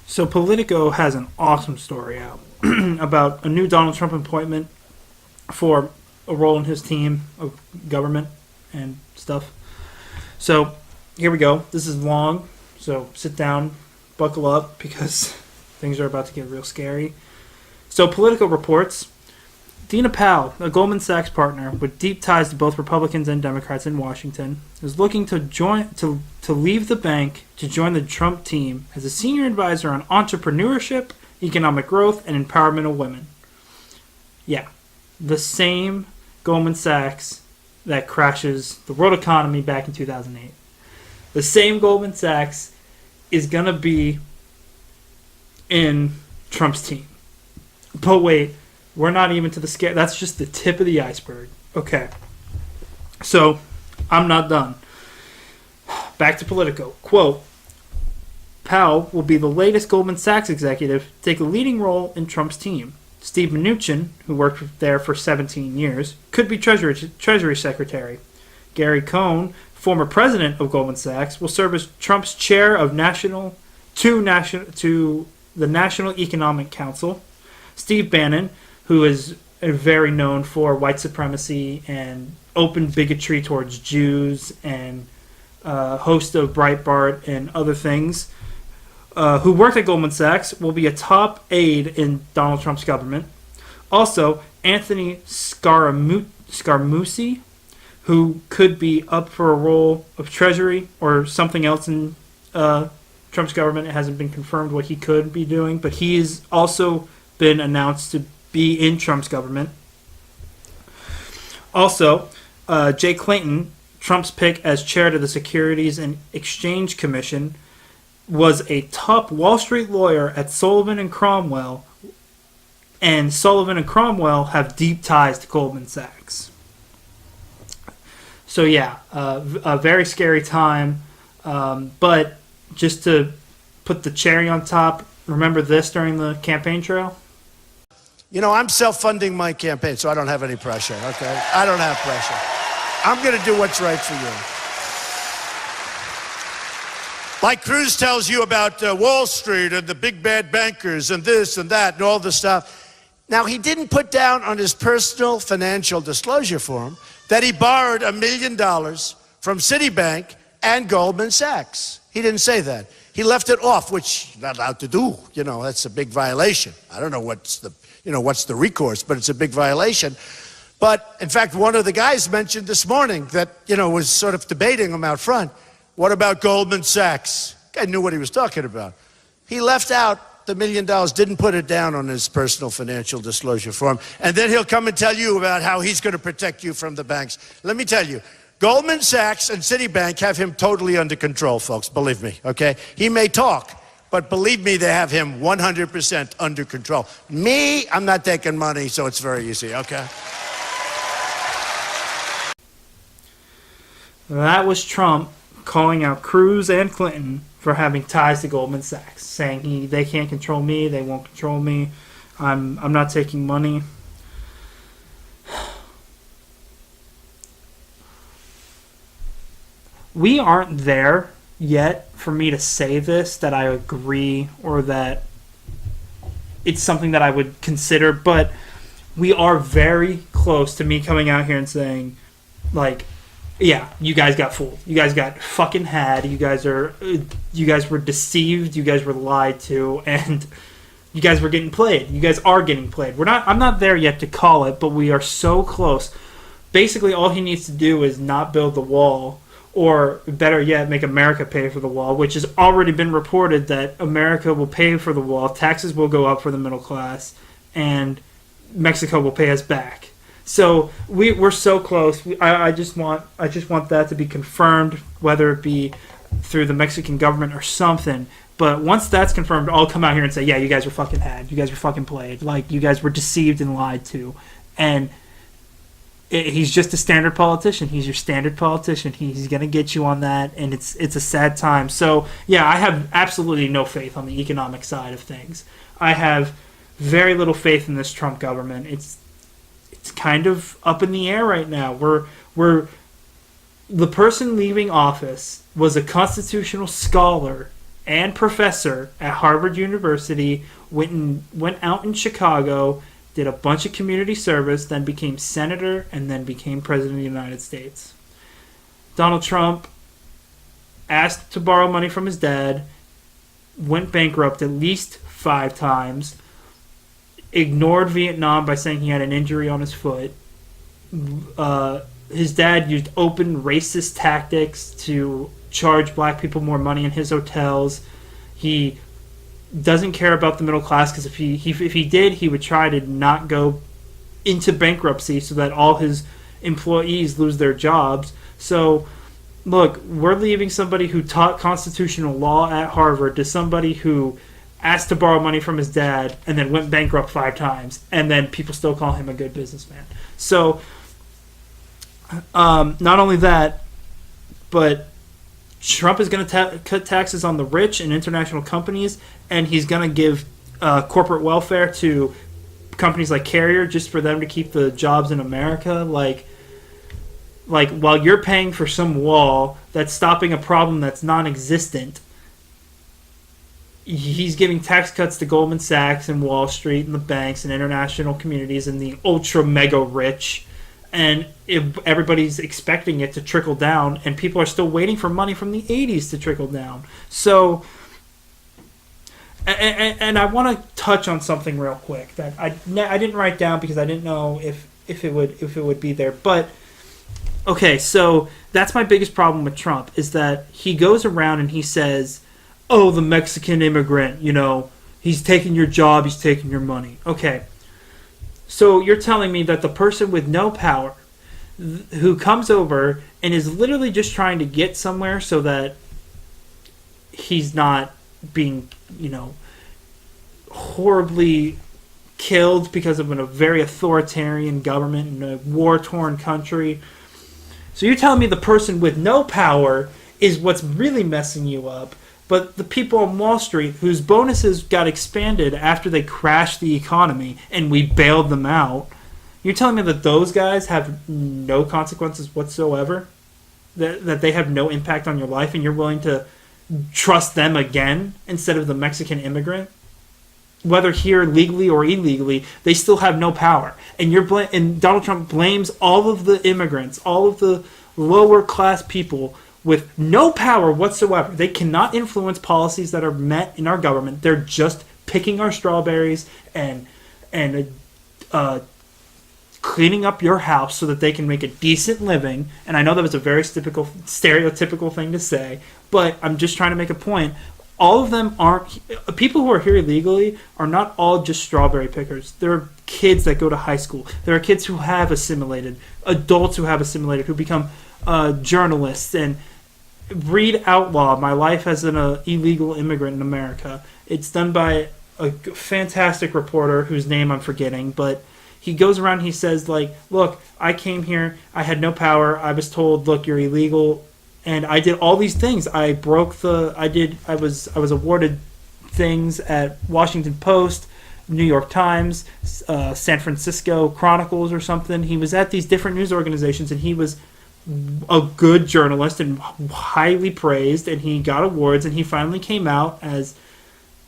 So Politico has an awesome story out about a new Donald Trump appointment for a role in his team of government and stuff. So here we go. This is long, so sit down, buckle up, because things are about to get real scary. So Politico reports Dina Powell, a Goldman Sachs partner with deep ties to both Republicans and Democrats in Washington, is looking to leave the bank to join the Trump team as a senior advisor on entrepreneurship, economic growth, and empowerment of women. Yeah, the same Goldman Sachs that crashes the world economy back in 2008. The same Goldman Sachs is going to be in Trump's team. But wait, we're not even to the scare. That's just the tip of the iceberg. Okay. So, I'm not done. Back to Politico. Quote, Powell will be the latest Goldman Sachs executive to take a leading role in Trump's team. Steve Mnuchin, who worked there for 17 years, could be Treasury Secretary. Gary Cohn, former president of Goldman Sachs, will serve as Trump's chair of the National Economic Council. Steve Bannon, who is very known for white supremacy and open bigotry towards Jews and host of Breitbart and other things, who worked at Goldman Sachs, will be a top aide in Donald Trump's government. Also, Anthony Scaramucci, who could be up for a role of Treasury or something else in Trump's government. It hasn't been confirmed what he could be doing, but he's also been announced to be in Trump's government. Also, Jay Clayton, Trump's pick as chair to the Securities and Exchange Commission, was a top Wall Street lawyer at Sullivan and Cromwell, and Sullivan and Cromwell have deep ties to Goldman Sachs. So yeah, a very scary time, but just to put the cherry on top, remember this during the campaign trail? You know, I'm self-funding my campaign, so I don't have any pressure, okay? I don't have pressure. I'm going to do what's right for you. Like Cruz tells you about Wall Street and the big bad bankers and this and that and all this stuff. Now, he didn't put down on his personal financial disclosure form that he borrowed $1 million from Citibank and Goldman Sachs. He didn't say that. He left it off, which you're not allowed to do. You know, that's a big violation. I don't know what's the recourse, but it's a big violation. But in fact, one of the guys mentioned this morning that, was sort of debating him out front. What about Goldman Sachs? Guy knew what he was talking about. He left out the $1 million, didn't put it down on his personal financial disclosure form. And then he'll come and tell you about how he's going to protect you from the banks. Let me tell you, Goldman Sachs and Citibank have him totally under control, folks, believe me, okay? He may talk, but believe me, they have him 100% under control. Me, I'm not taking money, so it's very easy, okay? That was Trump calling out Cruz and Clinton for having ties to Goldman Sachs, saying they can't control me, they won't control me, I'm not taking money. We aren't there yet for me to say this, that I agree or that it's something that I would consider, but we are very close to me coming out here and saying, like, yeah, you guys got fooled. You guys got fucking had. You guys were deceived. You guys were lied to, and you guys were getting played. You guys are getting played. I'm not there yet to call it, but we are so close. Basically, all he needs to do is not build the wall, or better yet, make America pay for the wall, which has already been reported that America will pay for the wall. Taxes will go up for the middle class, and Mexico will pay us back. So we're so close. I just want that to be confirmed, whether it be through the Mexican government or something. But once that's confirmed, I'll come out here and say, yeah, you guys were fucking had. You guys were fucking played. Like, you guys were deceived and lied to. And he's just a standard politician. He's your standard politician. He's going to get you on that, and it's a sad time. So, yeah, I have absolutely no faith on the economic side of things. I have very little faith in this Trump government. It's kind of up in the air right now. The person leaving office was a constitutional scholar and professor at Harvard University, went out in Chicago, did a bunch of community service, then became senator, and then became president of the United States. Donald Trump asked to borrow money from his dad, went bankrupt at least 5 times, ignored Vietnam by saying he had an injury on his foot. His dad used open racist tactics to charge black people more money in his hotels. He doesn't care about the middle class because if he did, he would try to not go into bankruptcy so that all his employees lose their jobs. So, look, we're leaving somebody who taught constitutional law at Harvard to somebody who asked to borrow money from his dad and then went bankrupt 5 times, and then people still call him a good businessman. So, not only that, but Trump is going to cut taxes on the rich and international companies, and he's going to give corporate welfare to companies like Carrier just for them to keep the jobs in America. Like while you're paying for some wall that's stopping a problem that's non-existent, he's giving tax cuts to Goldman Sachs and Wall Street and the banks and international communities and the ultra mega rich. And if everybody's expecting it to trickle down, and people are still waiting for money from the 80s to trickle down. So, and I want to touch on something real quick that I didn't write down because I didn't know if it would be there. But okay, so that's my biggest problem with Trump is that he goes around and he says, "Oh, the Mexican immigrant, he's taking your job, he's taking your money." Okay. So you're telling me that the person with no power who comes over and is literally just trying to get somewhere so that he's not being, horribly killed because of a very authoritarian government in a war-torn country. So you're telling me the person with no power is what's really messing you up, but the people on Wall Street whose bonuses got expanded after they crashed the economy and we bailed them out, you're telling me that those guys have no consequences whatsoever? That they have no impact on your life and you're willing to trust them again instead of the Mexican immigrant? Whether here legally or illegally, they still have no power. And and Donald Trump blames all of the immigrants, all of the lower class people with no power whatsoever. They cannot influence policies that are met in our government. They're just picking our strawberries and cleaning up your house so that they can make a decent living. And I know that was a very stereotypical thing to say, but I'm just trying to make a point. All of them aren't... People who are here illegally are not all just strawberry pickers. There are kids that go to high school. There are kids who have assimilated, adults who have assimilated, who become journalists and read Outlaw, My Life as an Illegal Immigrant in America. It's done by a fantastic reporter whose name I'm forgetting, but he goes around and he says, look, I came here, I had no power, I was told, look, you're illegal, and I did all these things. I was awarded things at Washington Post, New York Times, San Francisco Chronicles or something. He was at these different news organizations, and he was a good journalist and highly praised, and he got awards, and he finally came out as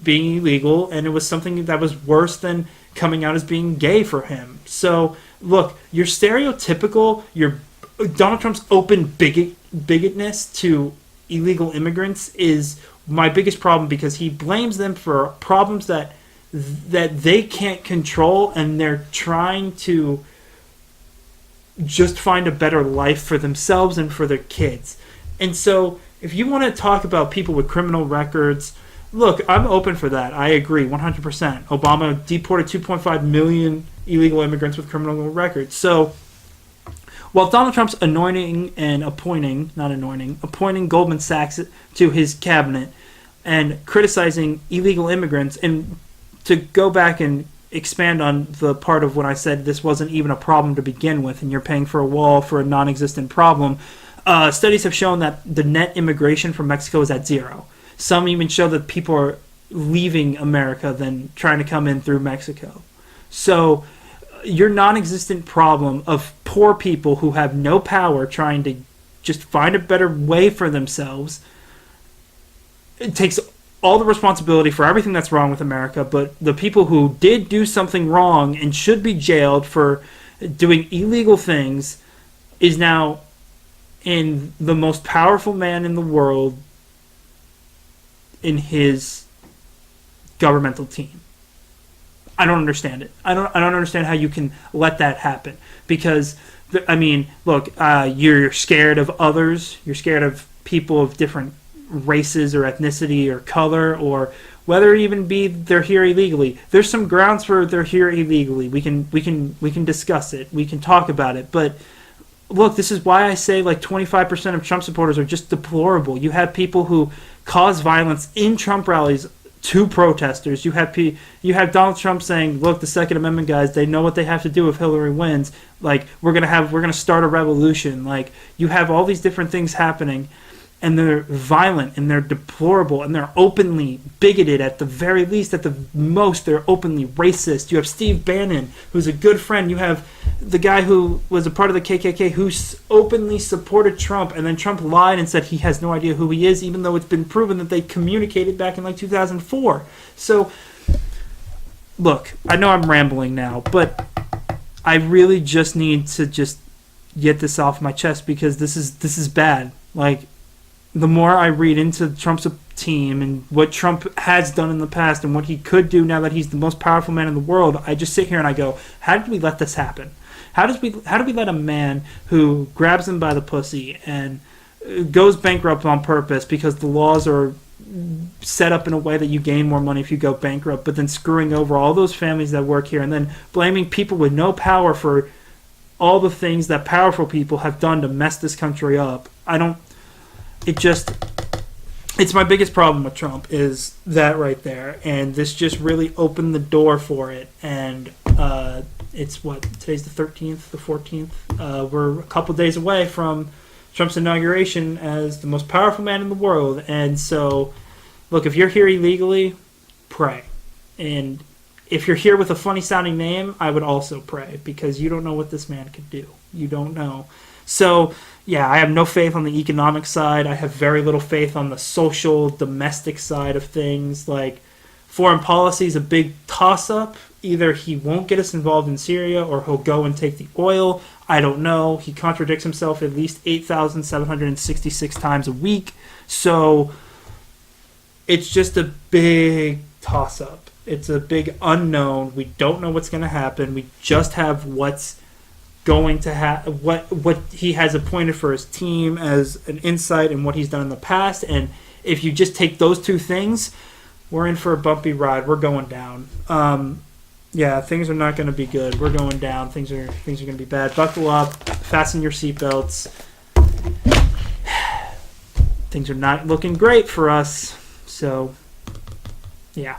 being illegal, and it was something that was worse than coming out as being gay for him. So, look, your stereotypical, Donald Trump's open bigotness to illegal immigrants is my biggest problem because he blames them for problems that they can't control, and they're trying to just find a better life for themselves and for their kids. And so if you want to talk about people with criminal records, look, I'm open for that. I agree 100%. Obama deported 2.5 million illegal immigrants with criminal records. So while Donald Trump's appointing Goldman Sachs to his cabinet and criticizing illegal immigrants, and to go back and expand on the part of when I said this wasn't even a problem to begin with and you're paying for a wall for a non-existent problem, studies have shown that the net immigration from Mexico is at 0. Some even show that people are leaving America than trying to come in through Mexico. So your non-existent problem of poor people who have no power trying to just find a better way for themselves, it takes all the responsibility for everything that's wrong with America, but the people who did do something wrong and should be jailed for doing illegal things is now in the most powerful man in the world in his governmental team. I don't understand it. I don't understand how you can let that happen. Because, I mean, look, you're scared of others. You're scared of people of different races or ethnicity or color, or whether it even be they're here illegally. There's some grounds for they're here illegally. We can discuss it. We can talk about it. But look, this is why I say like 25% of Trump supporters are just deplorable. You have people who cause violence in Trump rallies to protesters. You have Donald Trump saying, "Look, the Second Amendment guys, they know what they have to do if Hillary wins. Like we're gonna start a revolution." Like you have all these different things happening, and they're violent and they're deplorable and they're openly bigoted at the very least. At the most, they're openly racist. You have Steve Bannon, who's a good friend. You have the guy who was a part of the KKK who openly supported Trump, and then Trump lied and said he has no idea who he is, even though it's been proven that they communicated back in like 2004. So, look, I know I'm rambling now, but I really just need to just get this off my chest because this is bad. Like, the more I read into Trump's team and what Trump has done in the past and what he could do now that he's the most powerful man in the world, I just sit here and I go, how did we let this happen? How do we let a man who grabs him by the pussy and goes bankrupt on purpose because the laws are set up in a way that you gain more money if you go bankrupt, but then screwing over all those families that work here and then blaming people with no power for all the things that powerful people have done to mess this country up? It's my biggest problem with Trump is that right there, and this just really opened the door for it. And it's today's the 13th, the 14th. We're a couple days away from Trump's inauguration as the most powerful man in the world. And so, look, if you're here illegally, pray. And if you're here with a funny sounding name, I would also pray because you don't know what this man could do. You don't know. So, yeah, I have no faith on the economic side. I have very little faith on the social, domestic side of things. Like, foreign policy is a big toss-up. Either he won't get us involved in Syria or he'll go and take the oil. I don't know. He contradicts himself at least 8,766 times a week. So, it's just a big toss-up. It's a big unknown. We don't know what's going to happen. We just have what's going to have what he has appointed for his team as an insight and what he's done in the past. And if you just take those two things, we're in for a bumpy ride. We're going down. Yeah, things are not going to be good. We're going down. Things are going to be bad. Buckle up. Fasten your seatbelts. Things are not looking great for us. So, yeah.